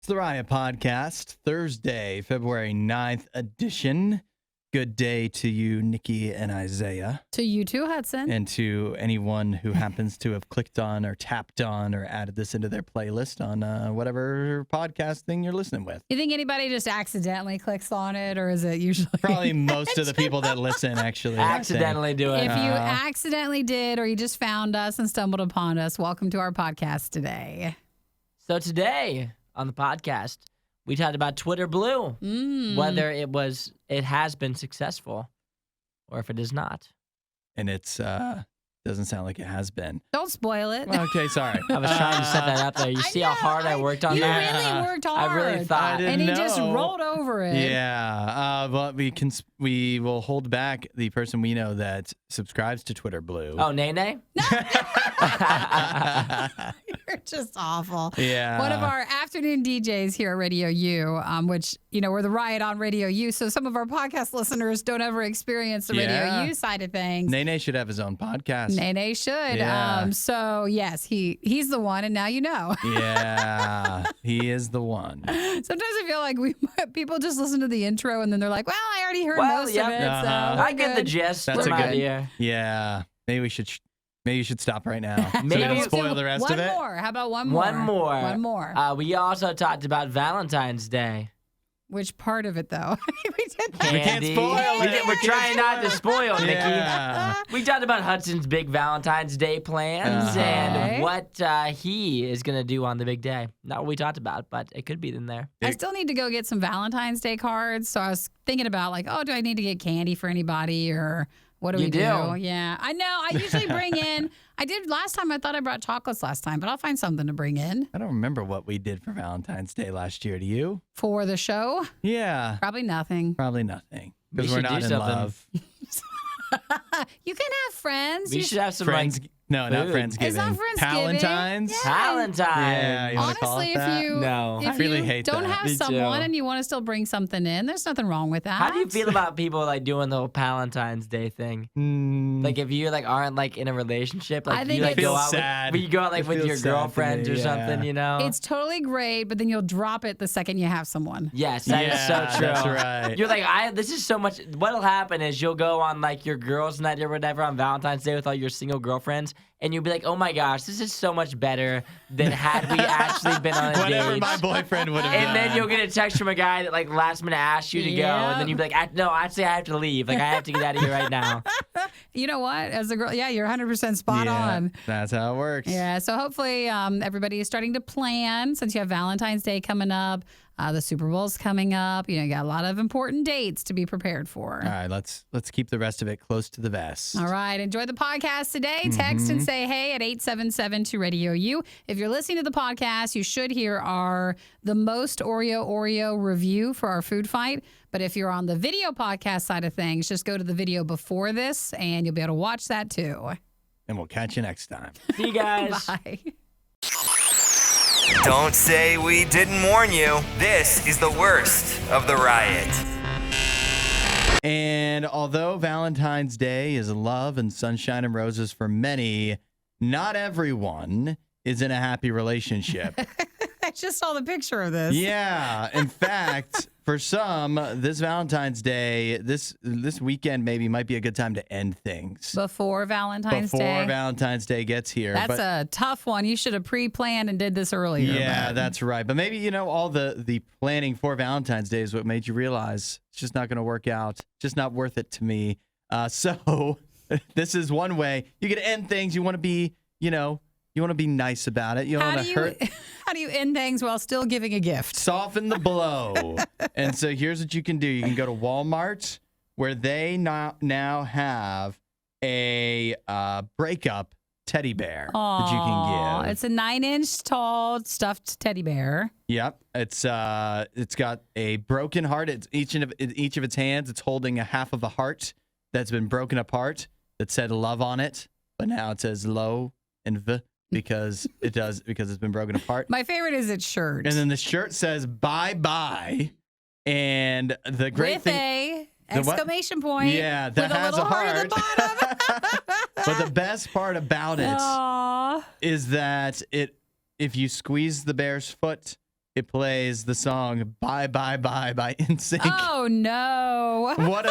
It's the RIOT Podcast, Thursday, February 9th edition. Good day to you, Nikki and Isaiah. To you too, Hudson. And to anyone who happens to have clicked on or tapped on or added this into their playlist on whatever podcast thing you're listening with. You think anybody just accidentally clicks on it, or is it usually... Probably most of the people that listen actually. Accidentally do it. If you accidentally did, or you just found us and stumbled upon us, welcome to our podcast today. So today on the podcast, we talked about Twitter Blue, whether it has been successful or if it is not. And it's doesn't sound like it has been. Don't spoil it. Okay, sorry. I was trying to set that up there. You see how hard I worked on that? You really worked hard. I really thought. And he just rolled over it. Yeah, but we will hold back the person we know that subscribes to Twitter Blue. Oh, Nene? You're just awful. Yeah. One of our afternoon DJs here at Radio U, which, we're the Riot on Radio U, so some of our podcast listeners don't ever experience the Radio U side of things. Nene should have his own podcast. Nene should. Yeah. So, yes, he's the one, and now you know. Yeah, he is the one. Sometimes I feel like people just listen to the intro, and then they're like, well, I already heard most of it, so I get the gist. That's from a good idea. Yeah. Maybe you should stop right now. Maybe so we we'll don't spoil the rest of it. One more. How about one more? One more. We also talked about Valentine's Day. Which part of it, though? We did that. We can't spoil it. We're trying not to spoil, Nikki. Yeah. We talked about Hudson's big Valentine's Day plans and what he is going to do on the big day. Not what we talked about, but it could be in there. I still need to go get some Valentine's Day cards. So I was thinking about do I need to get candy for anybody, or what do we do? Yeah, I know. I usually bring in. I did last time. I thought I brought chocolates last time, but I'll find something to bring in. I don't remember what we did for Valentine's Day last year. Do you? For the show? Yeah. Probably nothing. Probably nothing. We Because we're should not do in something. love. You can have friends. We should have some Friends. No, not food. Friendsgiving. It's not Friendsgiving. Valentine's. Valentine. Yeah, you wanna call Honestly, it that? if you No. if I really you hate don't that. have Me too. someone and you want to still bring something in, there's nothing wrong with that. How do you feel about people doing the whole Valentine's Day thing? Like if you aren't in a relationship, I think you it go feels out sad. with, you go out It with feels your sad to girlfriends me, or something, It's totally great, but then you'll drop it the second you have someone. Yes, that is so true. That's right. You're this is so much. What'll happen is you'll go on your girls' night or whatever on Valentine's Day with all your single girlfriends, and you'll be like, oh my gosh, this is so much better than had we actually been on a Whatever date. my boyfriend would have And done. then you'll get a text from a guy that last minute asked you to go, and then you'll be like, no, actually I have to leave. I have to get out of here right now. You know what? As a girl, you're 100% spot on. That's how it works. Yeah, so hopefully everybody is starting to plan since you have Valentine's Day coming up. The Super Bowl's coming up. You got a lot of important dates to be prepared for. All right, let's keep the rest of it close to the vest. All right, enjoy the podcast today. Text and say hey at 877 to Radio U. If you're listening to the podcast, you should hear the most Oreo review for our food fight. But if you're on the video podcast side of things, just go to the video before this and you'll be able to watch that too. And we'll catch you next time. See you guys. Bye. Don't say we didn't warn you. This is the worst of the riot. And although Valentine's Day is love and sunshine and roses for many, not everyone is in a happy relationship. I just saw the picture of this. Yeah. In fact, for some, this Valentine's Day, this weekend maybe might be a good time to end things. Before Valentine's Day. Before Valentine's Day gets here. That's a tough one. You should have pre-planned and did this earlier. Yeah, but- that's right. But maybe, all the planning for Valentine's Day is what made you realize it's just not going to work out. Just not worth it to me. So this is one way you can end things. You want to be, you want to be nice about it. You don't want to hurt. How do you end things while still giving a gift? Soften the blow. And so here's what you can do. You can go to Wal-Mart, where they now have a Breakup teddy bear that you can give. It's a 9-inch tall stuffed teddy bear. Yep. It's got a broken heart. It's each of its hands. It's holding a half of a heart that's been broken apart that said love on it, but now it says low and v because it's been broken apart. My favorite is its shirt. And then the shirt says bye bye. And the great with thing, a exclamation point. Yeah, that with has a little a heart. at the bottom. But the best part about it Aww. is that if you squeeze the bear's foot, it plays the song "Bye Bye Bye" by NSYNC. Oh no! What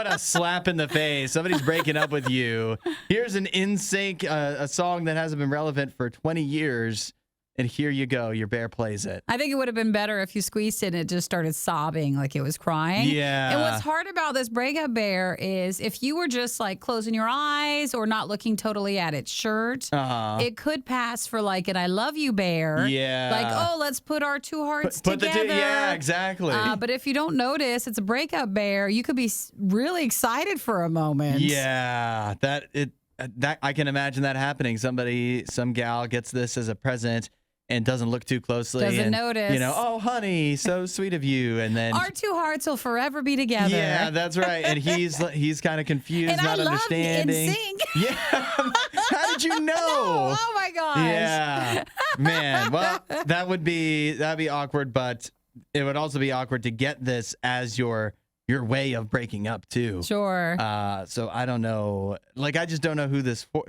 a slap in the face! Somebody's breaking up with you. Here's an NSYNC, a song that hasn't been relevant for 20 years. And here you go. Your bear plays it. I think it would have been better if you squeezed it and it just started sobbing like it was crying. Yeah. And what's hard about this breakup bear is if you were just like closing your eyes or not looking totally at its shirt, it could pass for like an I love you bear. Yeah. Like, oh, let's put our two hearts Put together. yeah, exactly. But if you don't notice, it's a breakup bear. You could be really excited for a moment. Yeah. That I can imagine that happening. Some gal gets this as a present and doesn't look too closely. Doesn't notice. You know, oh, honey, so sweet of you. And then our two hearts will forever be together. Yeah, that's right. And he's kind of confused, and not I understanding. love NSYNC. Yeah. How did you know? Oh my gosh. Yeah. Man, well, that'd be awkward, but it would also be awkward to get this as your way of breaking up too. Sure. So I don't know. Like, I just don't know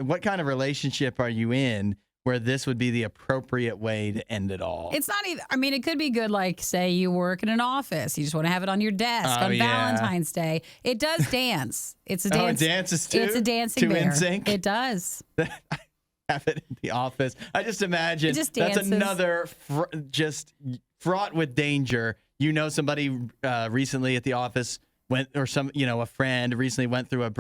what kind of relationship are you in where this would be the appropriate way to end it all. It's not even, I mean, it could be good, like, say you work in an office. You just want to have it on your desk on Valentine's Day. It does dance. It's a dance. Oh, it dances too? It's a dancing To bear. NSYNC? It does. Have it in the office. I just imagine It just that's dances. another just fraught with danger. You know, somebody recently at the office a friend recently went through a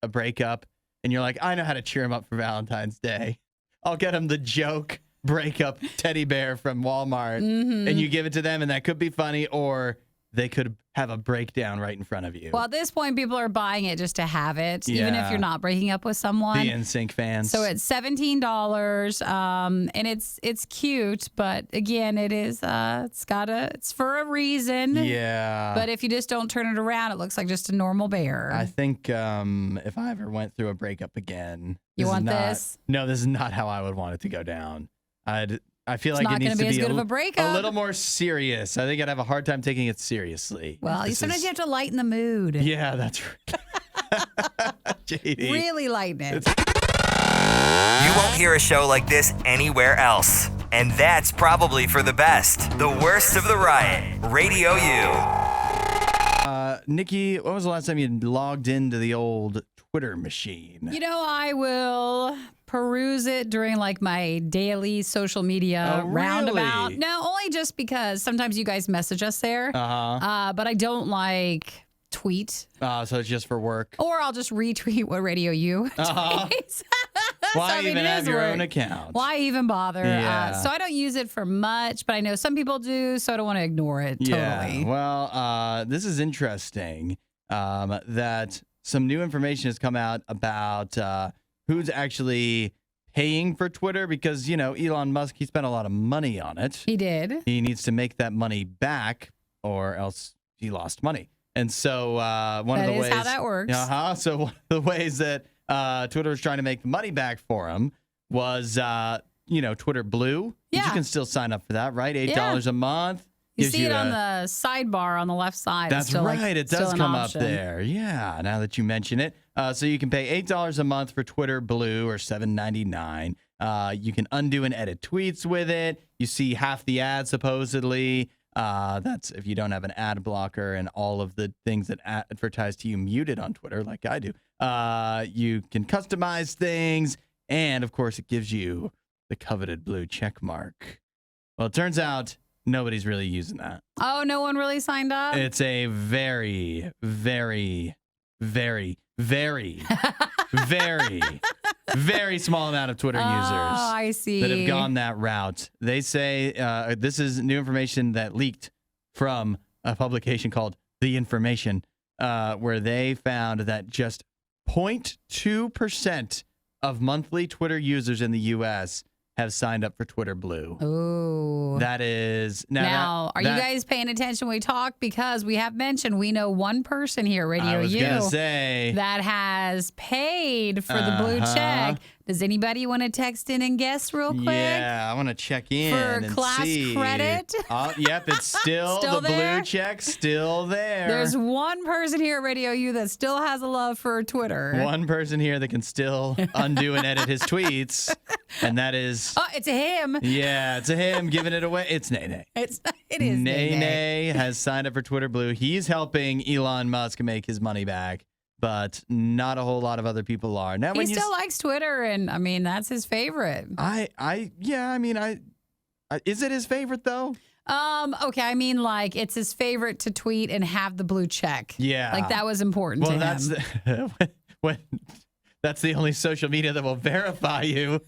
breakup, and you're like, I know how to cheer him up for Valentine's Day. I'll get him the joke breakup teddy bear from Wal-Mart, and you give it to them, and that could be funny, or they could have a breakdown right in front of you. Well, at this point, people are buying it just to have it, even if Yeah. you're not breaking up with someone. The NSYNC fans. So it's $17, and it's cute, but again, it's for a reason. Yeah. But if you just don't turn it around, it looks like just a normal bear. I think if I ever went through a breakup again, You want this? No, this is not how I would want it to go down. I feel like not it needs gonna to be as be good of a breakup. little more serious. I think I'd have a hard time taking it seriously. Well, sometimes you have to lighten the mood. Yeah, that's right. JD. Really lighten it. You won't hear a show like this anywhere else. And that's probably for the best. The worst of the riot. Radio U. Nikki, when was the last time you logged into the old Twitter machine? You know, I will peruse it during like my daily social media Oh, roundabout. really? No, only just because sometimes you guys message us there. Uh-huh. But I don't like tweet. So it's just for work. Or I'll just retweet what Radio U tweets. Why I mean, even it have is your work. own account? Why even bother? Yeah. So I don't use it for much, but I know some people do, so I don't want to ignore it totally. Yeah. Well, this is interesting that some new information has come out about who's actually paying for Twitter because, you know, Elon Musk, he spent a lot of money on it. He did. He needs to make that money back or else he lost money. And so one of the ways That is how that works. So one of the ways that Twitter was trying to make the money back for him was, Twitter Blue. Yeah. You can still sign up for that, right? $8 a month. You Gives see it on a- the sidebar on the left side. It's That's still, like, right. It still does an come option. up there. Yeah. Now that you mention it, so you can pay $8 a month for Twitter Blue or $7.99. You can undo and edit tweets with it. You see half the ads supposedly. That's if you don't have an ad blocker and all of the things that advertise to you muted on Twitter, like I do. You can customize things, and of course, it gives you the coveted blue check mark. Well, it turns out nobody's really using that. Oh, no one really signed up? It's a very, very, very, very, very, very small amount of Twitter users I see. that have gone that route. They say this is new information that leaked from a publication called The Information, where they found that just 0.2% of monthly Twitter users in the U.S. have signed up for Twitter Blue. Ooh. That is Now, are you guys paying attention when we talk? Because we have mentioned we know one person here, Radio I was U, gonna say that has paid for the blue check. Does anybody want to text in and guess real quick? Yeah, I want to check in For and class see. credit? Yep, it's still the there? blue check, still there. There's one person here at Radio U that still has a love for Twitter. one person here that can still undo and edit his tweets, and that is. Oh, it's a him. Yeah, it's a him giving it away. It's Nene. It is Nene. Nene has signed up for Twitter Blue. He's helping Elon Musk make his money back, but not a whole lot of other people are. Now, He still likes Twitter, and I mean that's his favorite. Is it his favorite though? Okay, I mean like it's his favorite to tweet and have the blue check. Yeah, like that was important to him. That's the only social media that will verify you.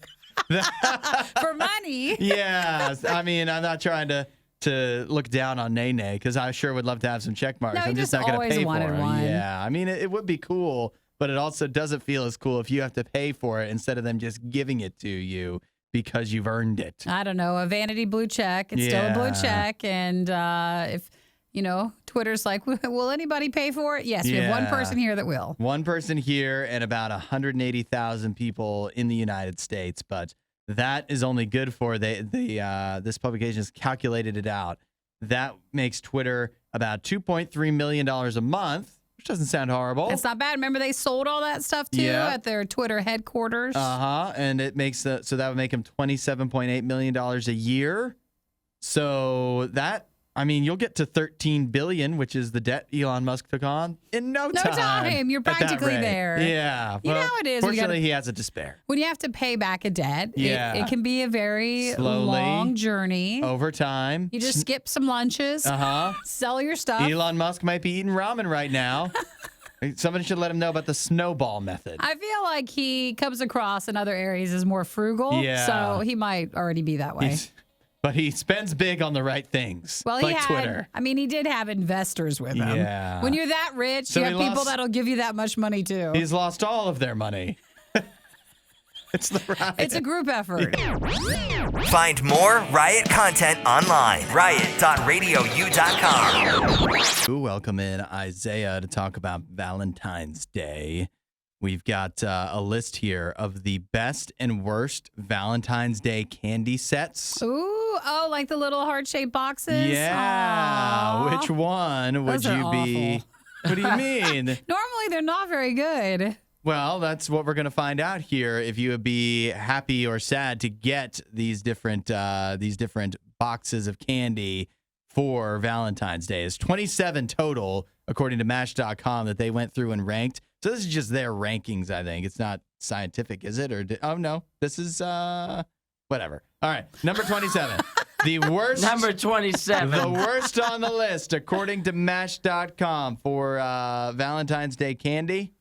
For money. Yeah, I mean, I'm not trying to look down on Nene because I sure would love to have some check marks. No, he I'm just just not going to always pay for wanted it. one. Yeah, I mean, it would be cool, but it also doesn't feel as cool if you have to pay for it instead of them just giving it to you because you've earned it. I don't know, a vanity blue check. It's still a blue check, and if Twitter's like, will anybody pay for it? Yes, we have one person here that will. One person here and about 180,000 people in the United States, but that is only good for this publication has calculated it out. That makes Twitter about $2.3 million a month, which doesn't sound horrible. It's not bad. Remember they sold all that stuff too at their Twitter headquarters. And it makes so that would make him $27.8 million a year. So that, I mean, you'll get to $13 billion, which is the debt Elon Musk took on in no time. You're at that practically rate. there. Yeah. You know how it is. Fortunately, he has it to spare. When you have to pay back a debt, it can be a very Slowly, long journey. Over time. You just skip some lunches, sell your stuff. Elon Musk might be eating ramen right now. Somebody should let him know about the snowball method. I feel like he comes across in other areas as more frugal. Yeah. So he might already be that way. But he spends big on the right things. Well, like Twitter. I mean, he did have investors with him. Yeah. When you're that rich, So you he have people lost- that'll give you that much money too. He's lost all of their money. It's the Riot. It's a group effort. Find more Riot content online. riot.radiou.com. Ooh, welcome in Isaiah to talk about Valentine's Day. We've got a list here of the best and worst Valentine's Day candy sets. Ooh, like the little heart-shaped boxes? Yeah. Aww. Which one would Those are you be? awful. What do you mean? Normally, they're not very good. Well, that's what we're going to find out here. If you would be happy or sad to get these different boxes of candy for Valentine's Day. It's 27 total, according to Match.com, that they went through and ranked. So this is just their rankings, I think. It's not scientific, is it? Oh, no. This is whatever. All right. Number 27. The worst. Number 27. The worst on the list, according to Match.com, for Valentine's Day candy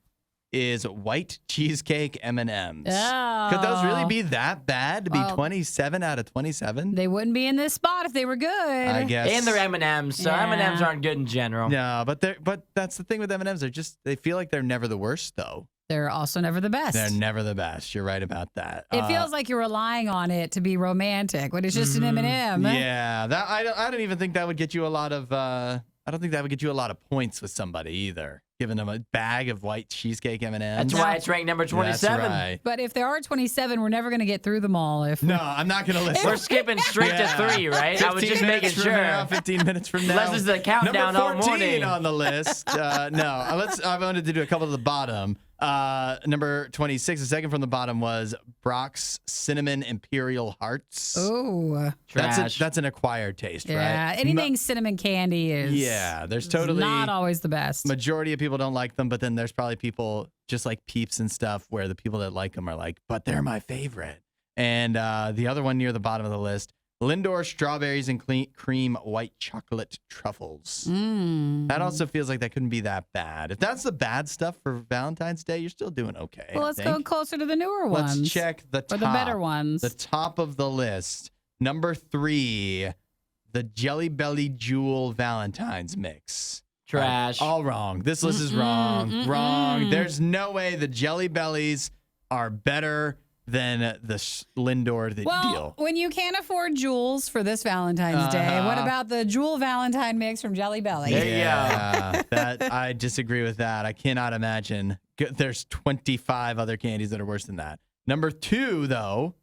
is white cheesecake M&Ms. Oh. Could those really be that bad to be 27 out of 27? They wouldn't be in this spot if they were good. I guess. And they're M&Ms, so Yeah. M&Ms aren't good in general. No, but that's the thing with M&Ms. They feel like they're never the worst, though. They're also never the best. They're never the best. You're right about that. It feels like you're relying on it to be romantic when it's just an M&M. Yeah, that I don't even think that would get you a lot of. I don't think that would get you a lot of points with somebody either. Giving them a bag of white cheesecake M&Ms. That's why it's ranked number 27. That's right. But if there are 27, we're never going to get through them all. No, I'm not going to listen. We're skipping straight to 3, right? I was 15 just making minutes from sure. now, 15 minutes from now. Unless it's the countdown Number all 14 morning. on the list. I wanted to do a couple at the bottom. Number 26, the second from the bottom was Brock's Cinnamon Imperial Hearts. Ooh. Trash. That's an acquired taste, Yeah, right? anything cinnamon candy is There's totally not always the best. Majority of people don't like them, but then there's probably people just like Peeps and stuff where the people that like them are like, but they're my favorite. And the other one near the bottom of the list, Lindor Strawberries and Cream White Chocolate Truffles. That also feels like that couldn't be that bad. If that's the bad stuff for Valentine's Day, you're still doing okay. Well, let's go closer to the newer ones. Let's check the top. Or the better ones. The top of the list. Number 3, the Jelly Belly Jewel Valentine's Mix. Trash. All wrong. This list is wrong. Wrong. There's no way the Jelly Bellies are better than the Lindor deal. When you can't afford jewels for this Valentine's Day, what about the Jewel Valentine mix from Jelly Belly? Yeah, that I disagree with that. I cannot imagine. There's 25 other candies that are worse than that. Number 2, though,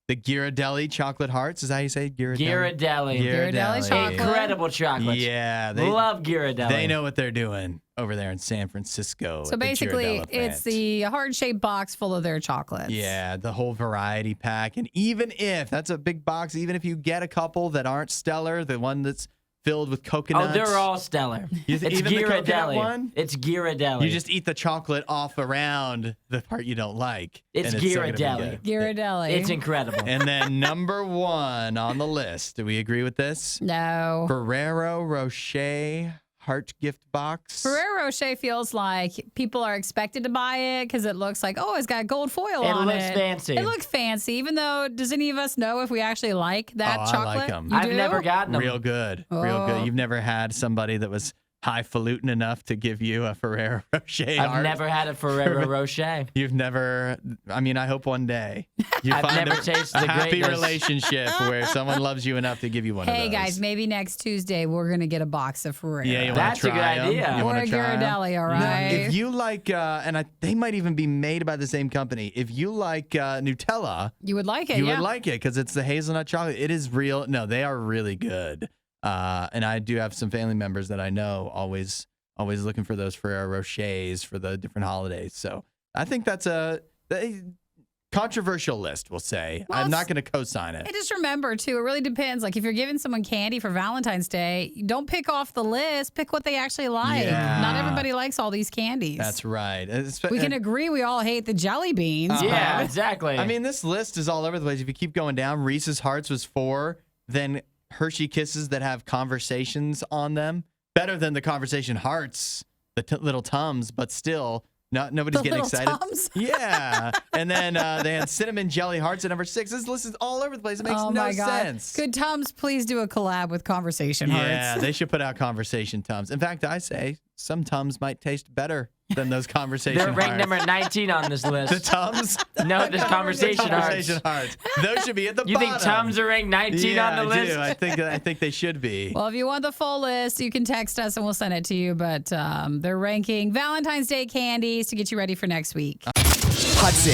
the Ghirardelli chocolate hearts. Is that how you say Ghirardelli? Ghirardelli chocolate. Incredible chocolate. Yeah. Love Ghirardelli. They know what they're doing over there in San Francisco. So at the basically, Ghirardelli it's plant. the heart-shaped box full of their chocolates. Yeah, the whole variety pack. And even if, that's a big box, even if you get a couple that aren't stellar, the one that's filled with coconuts. Oh, they're all stellar. It's even the coconut Ghirardelli. one? It's Ghirardelli. You just eat the chocolate off around the part you don't like. It's and still gonna be Ghirardelli. good. Ghirardelli. It's incredible. And then number 1 on the list. Do we agree with this? No. Ferrero Rocher heart gift box. Ferrero Rocher feels like people are expected to buy it because it looks like, oh, it's got gold foil on it. It looks fancy. It looks fancy, even though, does any of us know if we actually like that chocolate? I like 'em. You I've do? never gotten them. Real good. Real Oh. good. You've never had somebody that was highfalutin enough to give you a Ferrero Rocher I've heart? never had a Ferrero Rocher. You've never, I mean, I hope one day you I've find never a tasted the happy greatness. relationship where someone loves you enough to give you one of those. Hey, guys, maybe next Tuesday we're going to get a box of Ferrero. Yeah, you wanna That's a try good 'em? idea. You Or wanna a try 'em? Ghirardelli, all Now, right? if you like, they might even be made by the same company. If you like Nutella, You would like it, you yeah. would like it because it's the hazelnut chocolate. It is real. No, they are really good. And I do have some family members that I know always looking for those Ferrero Rochers for the different holidays. So I think that's a controversial list, we'll say. Well, I'm not going to co-sign it. And just remember, too, it really depends. Like, if you're giving someone candy for Valentine's Day, don't pick off the list. Pick what they actually like. Yeah. Not everybody likes all these candies. That's right. We can agree we all hate the jelly beans. Yeah, but- exactly. I mean, this list is all over the place. If you keep going down, Reese's Hearts was 4, then Hershey Kisses that have conversations on them. Better than the conversation hearts, the little Tums, but still, nobody's The getting little excited. Tums? Yeah. And then they had cinnamon jelly hearts at number 6. This list is all over the place. It makes Oh no my God. sense. Could Tums please do a collab with Conversation Yeah, Hearts? they should put out conversation Tums. In fact, I say some Tums might taste better than those conversation They're ranked hearts. number 19 on this The list. Tums? No, the conversation Conversation hearts. hearts. Those should be at the You bottom. think Tums are ranked 19 yeah, on the I list? do. I think they should be. Well, if you want the full list, you can text us and we'll send it to you. But they're ranking Valentine's Day candies to get you ready for next week. Hudson,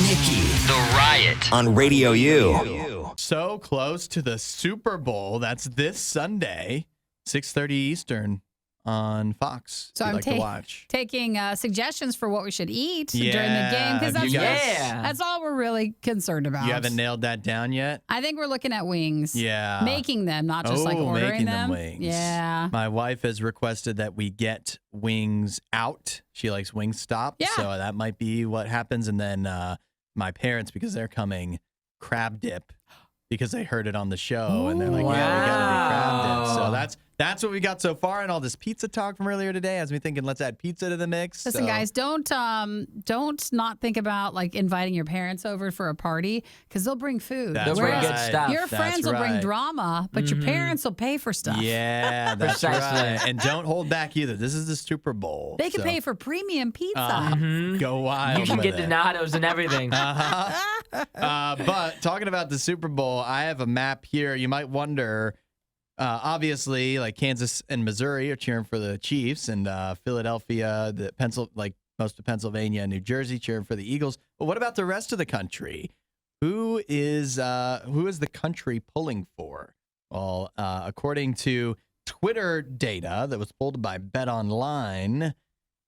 Nikki, The Riot on Radio U. So close to the Super Bowl. That's this Sunday, 6:30 Eastern on Fox. So if I'm you'd like to watch. taking suggestions for what we should eat during the Yeah, game because have that's, you guys- Yeah. that's all we're really concerned about. You haven't nailed that down yet? I think we're looking at wings. Yeah. Making them, not just like ordering making them. wings. Yeah. My wife has requested that we get wings out. She likes Wingstop. Yeah. So that might be what happens. And then my parents, because they're coming, crab dip because they heard it on the show. And they're like, yeah, we got to do crab dip. So Wow. that's what we got so far. And all this pizza talk from earlier today has me thinking, let's add pizza to the mix. Listen, So- guys, don't not think about like inviting your parents over for a party because they'll bring food. That's They'll bring right. good stuff. Your That's friends will bring right. drama, but your parents will pay for stuff. Yeah, that's Precisely. right. And don't hold back either. This is the Super Bowl. They can so, pay for premium pizza. Go wild. You can with get it. Donatos and everything. But talking about the Super Bowl, I have a map here. You might wonder, obviously, like Kansas and Missouri are cheering for the Chiefs, and Philadelphia, like most of Pennsylvania and New Jersey cheering for the Eagles. But what about the rest of the country? Who is the country pulling for? Well, according to Twitter data that was pulled by BetOnline,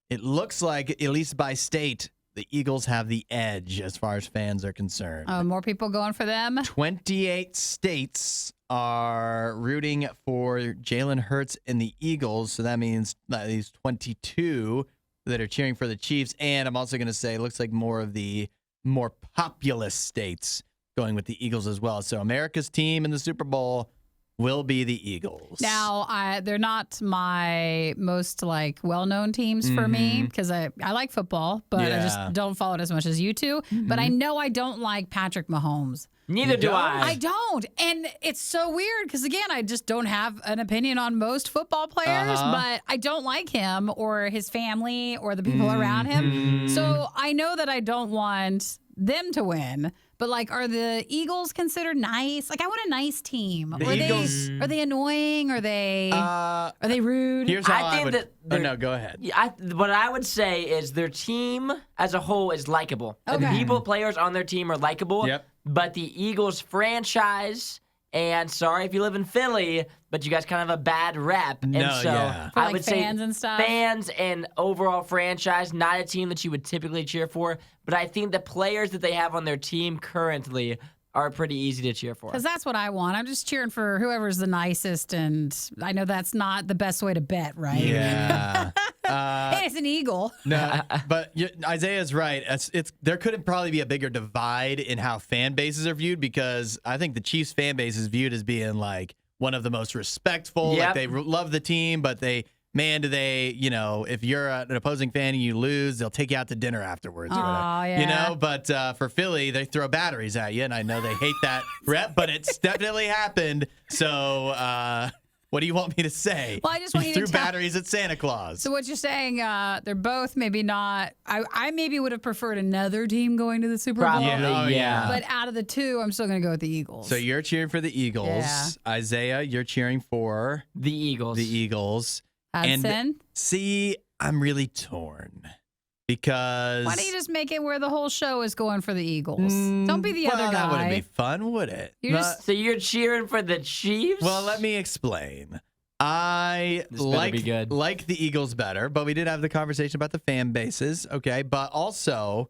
it looks like, at least by state, the Eagles have the edge as far as fans are concerned. More people going for them. 28 states are rooting for Jalen Hurts and the Eagles. So that means at least 22 that are cheering for the Chiefs. And I'm also going to say it looks like more of the more populous states going with the Eagles as well. So America's team in the Super Bowl will be the Eagles. Now, they're not my most like well-known teams for me because I like football, but I Yeah. just don't follow it as much as you two. But I know I don't like Patrick Mahomes. Neither do don't? I I. don't. And it's so weird because, again, I just don't have an opinion on most football players, but I don't like him or his family or the people around him. So I know that I don't want them to win, But like, are the Eagles considered nice? Like, I want a nice team. The Eagles- Are they annoying? Are they rude? Here's how I I think would. that Oh, they're- no, go ahead. Yeah, what I would say is their team as a whole is likable. And the Okay. players on their team are likable. Yep. But the Eagles franchise, and sorry if you live in Philly, but you guys kind of have a bad rep. No, and so yeah. For, I like, would fans say and stuff? fans and overall franchise, not a team that you would typically cheer for. But I think the players that they have on their team currently are pretty easy to cheer for. Because that's what I want. I'm just cheering for whoever's the nicest, and I know that's not the best way to bet, right? Yeah. Hey, it's an eagle. No, but Isaiah's right. There couldn't probably be a bigger divide in how fan bases are viewed, because I think the Chiefs fan base is viewed as being like one of the most respectful. Yep. Like they love the team, but if you're an opposing fan and you lose, they'll take you out to dinner afterwards. Or Aw, whatever. yeah. But for Philly, they throw batteries at you, and I know they hate that rep, but it's definitely happened. So what do you want me to say? Well, I just want you to threw tell- batteries at Santa Claus. So what you're saying, they're both maybe not. I maybe would have preferred another team going to the Super Bowl. Probably, Yeah, oh, yeah. But out of the two, I'm still going to go with the Eagles. So you're cheering for the Eagles. Yeah. Isaiah, you're cheering for The Eagles. the Eagles. Hudson, And see, I'm really torn because why don't you just make it where the whole show is going for the Eagles? Don't be the other guy. That wouldn't be fun, would it? You're just- So you're cheering for the Chiefs? Well, let me explain. I This better be good. like the Eagles better, but we did have the conversation about the fan bases, okay? But also,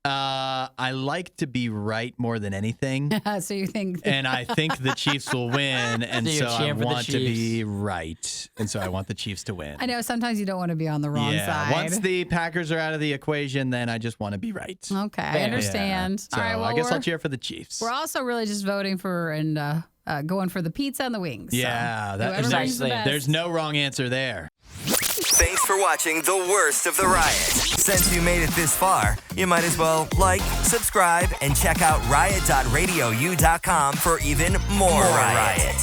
I like to be right more than anything. So you think? And I think the Chiefs will win, and So you're so I cheering for the want to be Chiefs. right, and so I want the Chiefs to win. I know sometimes you don't want to be on the wrong Yeah, side. once the Packers are out of the equation, then I just want to be right. Okay, I Fair. understand. So All right, well, I guess we're, I'll cheer for the Chiefs. we're also really just voting for and going for the pizza and the wings. Yeah, so that- whoever brings the Precisely. best. There's no wrong answer there. Thanks for watching the worst of the riot. Since you made it this far, you might as well like, subscribe, and check out riot.radiou.com for even more riot.